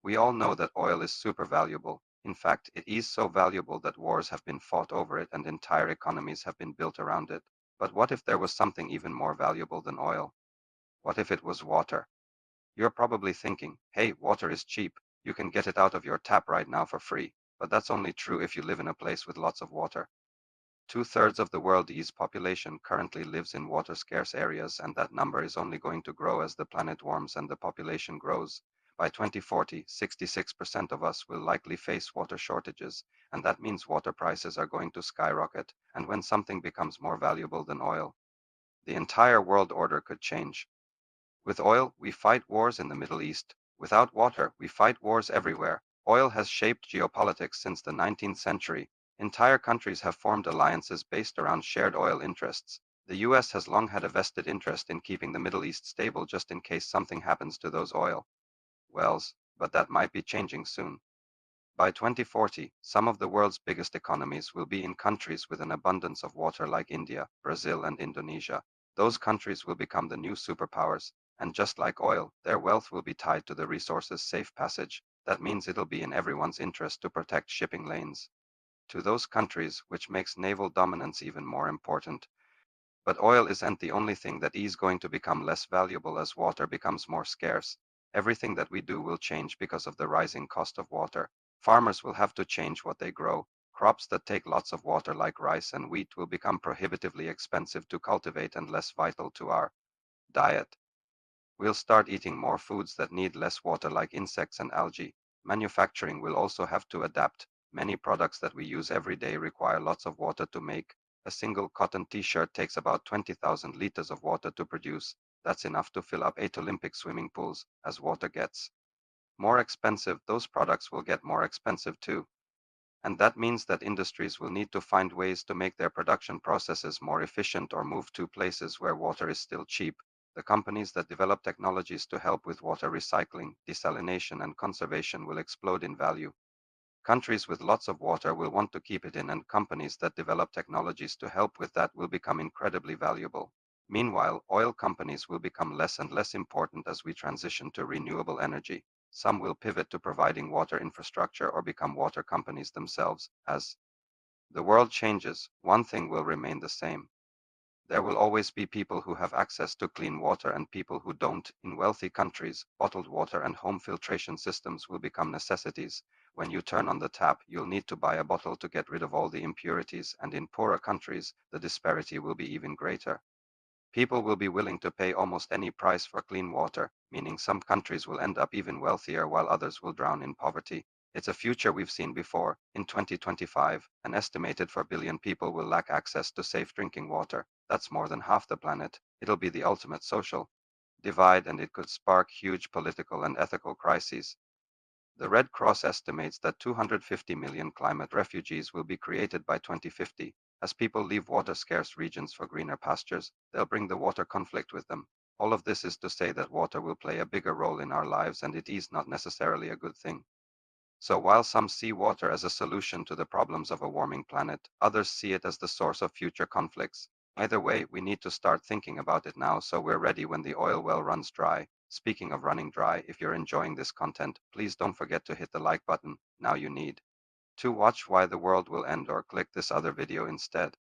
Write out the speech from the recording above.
We all know that oil is super valuable. In fact, it is so valuable that wars have been fought over it and entire economies have been built around it. But what if there was something even more valuable than oil? What if it was water? You're probably thinking, hey, water is cheap. You can get it out of your tap right now for free. But that's only true if you live in a place with lots of water. Two-thirds of the world's population currently lives in water-scarce areas, and that number is only going to grow as the planet warms and the population grows. By 2040, 66% of us will likely face water shortages, and that means water prices are going to skyrocket, and when something becomes more valuable than oil, the entire world order could change. With oil, we fight wars in the Middle East. Without water, we fight wars everywhere. Oil has shaped geopolitics since the 19th century. Entire countries have formed alliances based around shared oil interests. The US has long had a vested interest in keeping the Middle East stable just in case something happens to those oil wells, but that might be changing soon. By 2040, some of the world's biggest economies will be in countries with an abundance of water like India, Brazil, and Indonesia. Those countries will become the new superpowers, and just like oil, their wealth will be tied to the resource's safe passage. That means it'll be in everyone's interest to protect shipping lanes to those countries, which makes naval dominance even more important. But oil isn't the only thing that is going to become less valuable as water becomes more scarce. Everything that we do will change because of the rising cost of water. Farmers will have to change what they grow. Crops that take lots of water like rice and wheat will become prohibitively expensive to cultivate and less vital to our diet. We'll start eating more foods that need less water like insects and algae. Manufacturing will also have to adapt. Many products that we use every day require lots of water to make. A single cotton t-shirt takes about 20,000 liters of water to produce. That's enough to fill up 8 Olympic swimming pools. As water gets more expensive, those products will get more expensive too. And that means that industries will need to find ways to make their production processes more efficient or move to places where water is still cheap. The companies that develop technologies to help with water recycling, desalination, and conservation will explode in value. Countries with lots of water will want to keep it in, and companies that develop technologies to help with that will become incredibly valuable. Meanwhile, oil companies will become less and less important as we transition to renewable energy. Some will pivot to providing water infrastructure or become water companies themselves. As the world changes, one thing will remain the same. There will always be people who have access to clean water and people who don't. In wealthy countries, bottled water and home filtration systems will become necessities. When you turn on the tap, you'll need to buy a bottle to get rid of all the impurities, and in poorer countries, the disparity will be even greater. People will be willing to pay almost any price for clean water, meaning some countries will end up even wealthier while others will drown in poverty. It's a future we've seen before. In 2025, an estimated 4 billion people will lack access to safe drinking water. That's more than half the planet. It'll be the ultimate social divide, and it could spark huge political and ethical crises. The Red Cross estimates that 250 million climate refugees will be created by 2050. As people leave water-scarce regions for greener pastures, they'll bring the water conflict with them. All of this is to say that water will play a bigger role in our lives, and it is not necessarily a good thing. So while some see water as a solution to the problems of a warming planet, others see it as the source of future conflicts. Either way, we need to start thinking about it now so we're ready when the oil well runs dry. Speaking of running dry, if you're enjoying this content, please don't forget to hit the like button. Now you need to watch Why the World Will End or click this other video instead.